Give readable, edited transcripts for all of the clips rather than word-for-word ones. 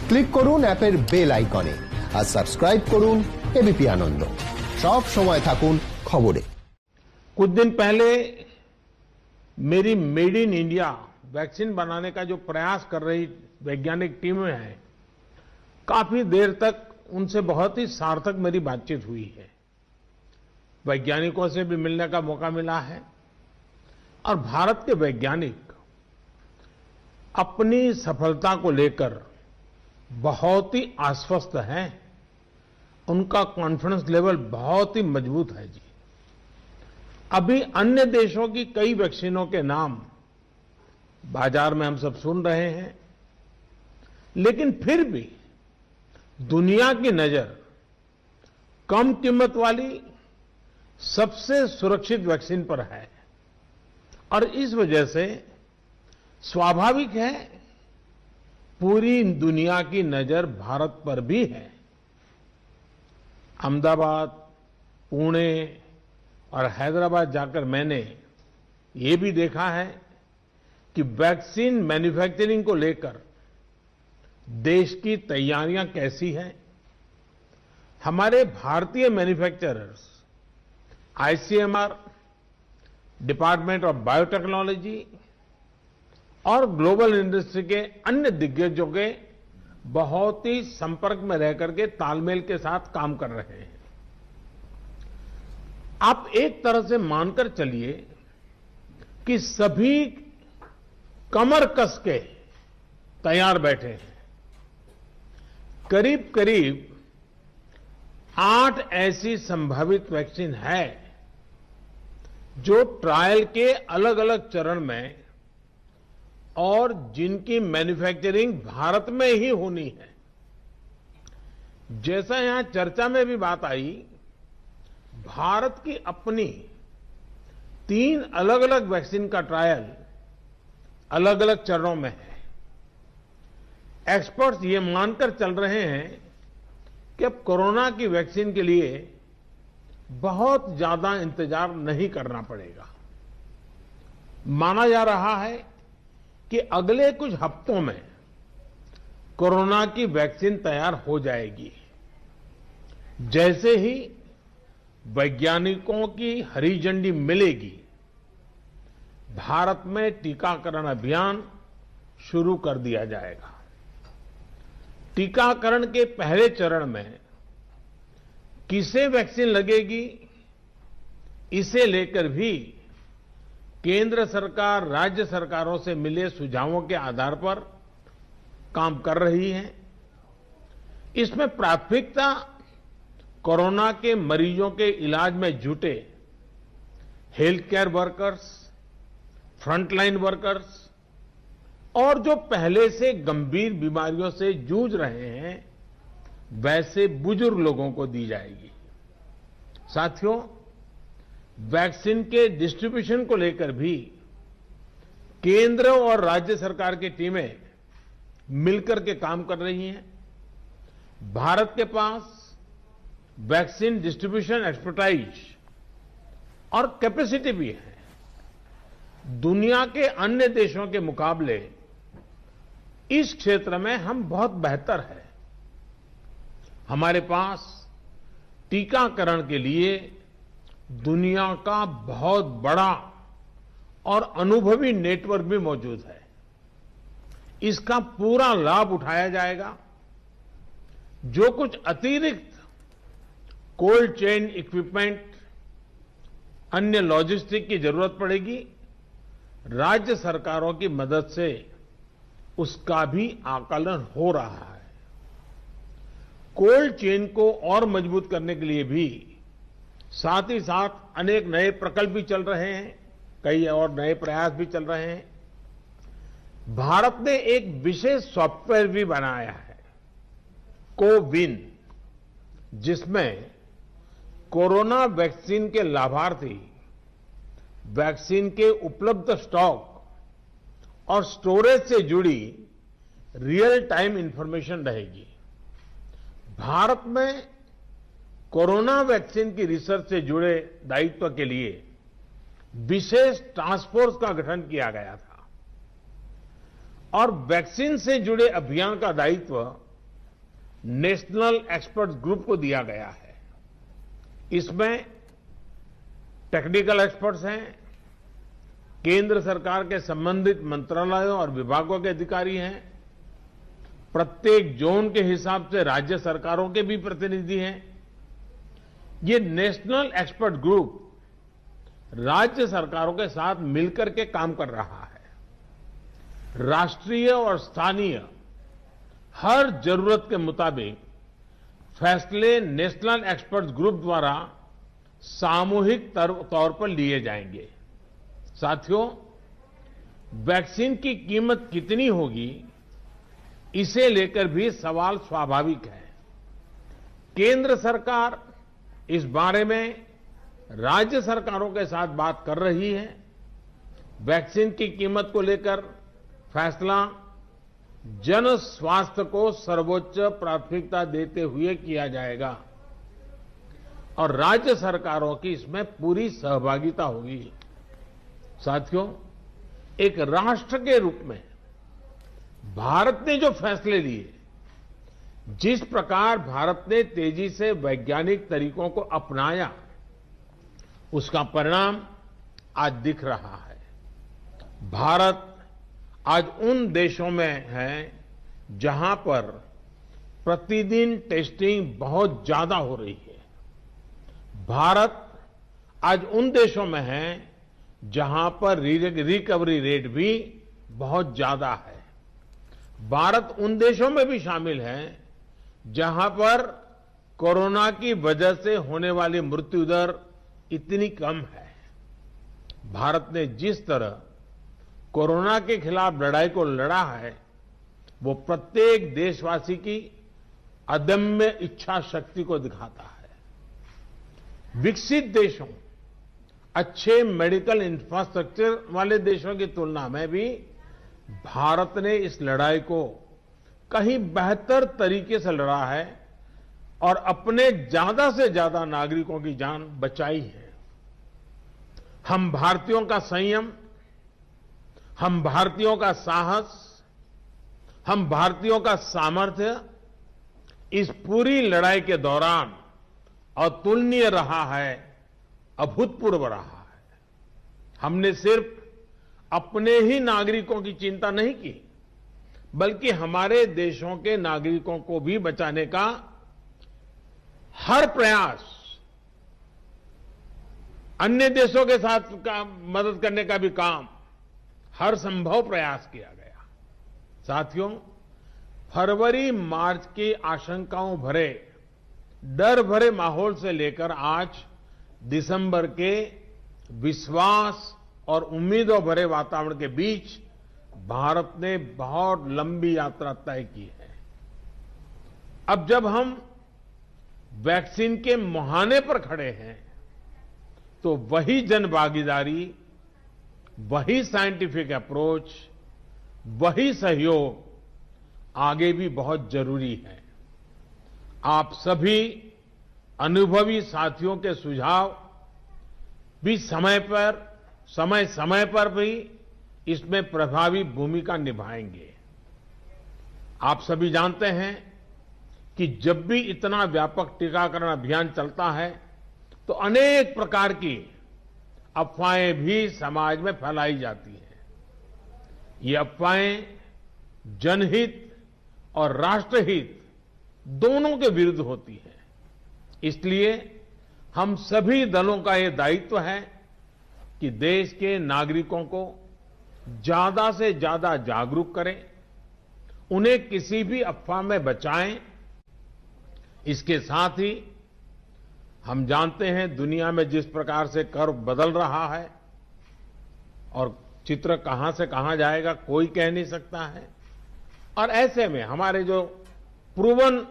Click করুন অ্যাপের bell আইকনে আর সাবস্ক্রাইব করুন এবিপি আনন্দ। সব সময় থাকুন খবরে। कुछ दिन पहले मेरी मेड इन इंडिया वैक्सीन बनाने का जो प्रयास कर रही वैज्ञानिक टीमें हैं, काफी देर तक उनसे बहुत ही सार्थक मेरी बातचीत हुई है। वैज्ञानिकों से भी मिलने का मौका मिला है और भारत के वैज्ञानिक अपनी सफलता को लेकर बहुत ही आश्वस्त हैं। उनका कॉन्फिडेंस लेवल बहुत ही मजबूत है जी। अभी अन्य देशों की कई वैक्सीनों के नाम बाजार में हम सब सुन रहे हैं, लेकिन फिर भी दुनिया की नजर कम कीमत वाली सबसे सुरक्षित वैक्सीन पर है और इस वजह से स्वाभाविक है पूरी दुनिया की नजर भारत पर भी है। अहमदाबाद, पुणे और हैदराबाद जाकर मैंने ये भी देखा है कि वैक्सीन मैन्युफैक्चरिंग को लेकर देश की तैयारियां कैसी हैं। हमारे भारतीय manufacturers ICMR, department of biotechnology और ग्लोबल इंडस्ट्री के अन्य दिग्गजों के बहुत ही संपर्क में रह करके तालमेल के साथ काम कर रहे हैं। आप एक तरह से मानकर चलिए कि सभी कमर कस के तैयार बैठे हैं। करीब करीब 8 ऐसी संभावित वैक्सीन है जो ट्रायल के अलग अलग चरण में और जिनकी मैन्युफैक्चरिंग भारत में ही होनी है। जैसा यहां चर्चा में भी बात आई, भारत की अपनी 3 अलग अलग वैक्सीन का ट्रायल अलग अलग चरणों में है। एक्सपर्ट्स ये मानकर चल रहे हैं कि अब कोरोना की वैक्सीन के लिए बहुत ज्यादा इंतजार नहीं करना पड़ेगा। माना जा रहा है कि अगले कुछ हफ्तों में कोरोना की वैक्सीन तैयार हो जाएगी। जैसे ही वैज्ञानिकों की हरी झंडी मिलेगी, भारत में टीकाकरण अभियान शुरू कर दिया जाएगा। टीकाकरण के पहले चरण में किसे वैक्सीन लगेगी, इसे लेकर भी केंद्र सरकार राज्य सरकारों से मिले सुझावों के आधार पर काम कर रही है। इसमें प्राथमिकता कोरोना के मरीजों के इलाज में जुटे health care workers, frontline workers और जो पहले से गंभीर बीमारियों से जूझ रहे हैं वैसे बुजुर्ग लोगों को दी जाएगी। साथियों, वैक्सीन के डिस्ट्रीब्यूशन को लेकर भी केंद्र और राज्य सरकार की टीमें मिलकर के काम कर रही हैं। भारत के पास वैक्सीन डिस्ट्रीब्यूशन एक्सपर्टाइज और कैपेसिटी भी है। दुनिया के अन्य देशों के मुकाबले इस क्षेत्र में हम बहुत बेहतर हैं। हमारे पास टीकाकरण के लिए दुनिया का बहुत बड़ा और अनुभवी नेटवर्क भी मौजूद है। इसका पूरा लाभ उठाया जाएगा। जो कुछ अतिरिक्त कोल्ड चेन इक्विपमेंट, अन्य लॉजिस्टिक की जरूरत पड़ेगी, राज्य सरकारों की मदद से उसका भी आकलन हो रहा है। कोल्ड चेन को और मजबूत करने के लिए भी साथ ही साथ अनेक नए प्रकल्प भी चल रहे हैं, कई और नए प्रयास भी चल रहे हैं। भारत ने एक विशेष सॉफ्टवेयर भी बनाया है, कोविन, जिसमें कोरोना वैक्सीन के लाभार्थी वैक्सीन के उपलब्ध स्टॉक और स्टोरेज से जुड़ी रियल टाइम इंफॉर्मेशन रहेगी। भारत में कोरोना वैक्सीन की रिसर्च से जुड़े दायित्व के लिए विशेष टास्क फोर्स का गठन किया गया था और वैक्सीन से जुड़े अभियान का दायित्व नेशनल एक्सपर्ट ग्रुप को दिया गया है। इसमें टेक्निकल एक्सपर्ट्स हैं, केंद्र सरकार के संबंधित मंत्रालयों और विभागों के अधिकारी हैं, प्रत्येक जोन के हिसाब से राज्य सरकारों के भी प्रतिनिधि हैं। ये नेशनल एक्सपर्ट ग्रुप राज्य सरकारों के साथ मिलकर के काम कर रहा है। राष्ट्रीय और स्थानीय हर जरूरत के मुताबिक फैसले नेशनल एक्सपर्ट ग्रुप द्वारा सामूहिक तौर पर लिए जाएंगे। साथियों, वैक्सीन की कीमत कितनी होगी, इसे लेकर भी सवाल स्वाभाविक है। केंद्र सरकार इस बारे में राज्य सरकारों के साथ बात कर रही है। वैक्सीन की कीमत को लेकर फैसला जन स्वास्थ्य को सर्वोच्च प्राथमिकता देते हुए किया जाएगा और राज्य सरकारों की इसमें पूरी सहभागिता होगी। साथियों, एक राष्ट्र के रूप में भारत ने जो फैसले लिए, जिस प्रकार भारत ने तेजी से वैज्ञानिक तरीकों को अपनाया, उसका परिणाम आज दिख रहा है। भारत आज उन देशों में है जहां पर प्रतिदिन टेस्टिंग बहुत ज्यादा हो रही है। भारत आज उन देशों में है जहां पर रिकवरी रेट भी बहुत ज्यादा है। भारत उन देशों में भी शामिल है जहां पर कोरोना की वजह से होने वाली मृत्यु दर इतनी कम है। भारत ने जिस तरह कोरोना के खिलाफ लड़ाई को लड़ा है, वो प्रत्येक देशवासी की अदम्य इच्छा शक्ति को दिखाता है। विकसित देशों, अच्छे मेडिकल इंफ्रास्ट्रक्चर वाले देशों की तुलना में भी भारत ने इस लड़ाई को कहीं बेहतर तरीके से लड़ा है और अपने ज्यादा से ज्यादा नागरिकों की जान बचाई है। हम भारतीयों का संयम, हम भारतीयों का साहस, हम भारतीयों का सामर्थ्य इस पूरी लड़ाई के दौरान अतुलनीय रहा है, अभूतपूर्व रहा है। हमने सिर्फ अपने ही नागरिकों की चिंता नहीं की, बल्कि हमारे देशों के नागरिकों को भी बचाने का हर प्रयास, अन्य देशों के साथ मदद करने का भी काम, हर संभव प्रयास किया गया। साथियों, फरवरी मार्च की आशंकाओं भरे, डर भरे माहौल से लेकर आज दिसंबर के विश्वास और उम्मीदों भरे वातावरण के बीच भारत ने बहुत लंबी यात्रा तय की है। अब जब हम वैक्सीन के मुहाने पर खड़े हैं, तो वही जन भागीदारी, वही साइंटिफिक अप्रोच, वही सहयोग आगे भी बहुत जरूरी है। आप सभी अनुभवी साथियों के सुझाव भी समय समय पर भी इसमें प्रभावी भूमिका निभाएंगे। आप सभी जानते हैं कि जब भी इतना व्यापक टीकाकरण अभियान चलता है, तो अनेक प्रकार की अफवाहें भी समाज में फैलाई जाती हैं। ये अफवाहें जनहित और राष्ट्रहित दोनों के विरुद्ध होती हैं। इसलिए हम सभी दलों का ये दायित्व है कि देश के नागरिकों को ज्यादा से ज्यादा जागरूक करें, उन्हें किसी भी अफवाह में बचाएं। इसके साथ ही हम जानते हैं दुनिया में जिस प्रकार से कर्व बदल रहा है और चित्र कहां से कहां जाएगा कोई कह नहीं सकता है, और ऐसे में हमारे जो प्रूवन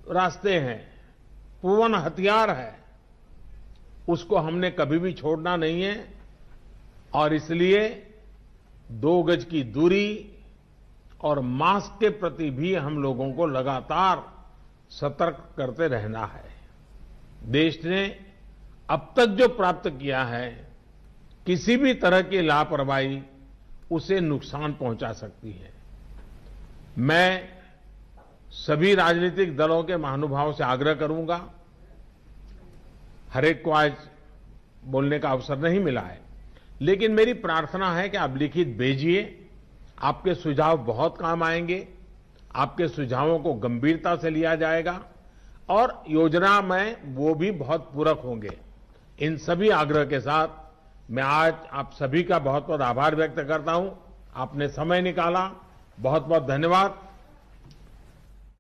रास्ते हैं, प्रूवन हथियार है, उसको हमने कभी भी छोड़ना नहीं है। और इसलिए 2 गज की दूरी और मास्क के प्रति भी हम लोगों को लगातार सतर्क करते रहना है। देश ने अब तक जो प्राप्त किया है, किसी भी तरह की लापरवाही उसे नुकसान पहुंचा सकती है। मैं सभी राजनीतिक दलों के महानुभावों से आग्रह करूंगा, हर एक को आज बोलने का अवसर नहीं मिला है, लेकिन मेरी प्रार्थना है कि आप लिखित भेजिए। आपके सुझाव बहुत काम आएंगे, आपके सुझावों को गंभीरता से लिया जाएगा और योजना में वो भी बहुत पूरक होंगे। इन सभी आग्रह के साथ मैं आज आप सभी का बहुत बहुत आभार व्यक्त करता हूं। आपने समय निकाला, बहुत बहुत धन्यवाद।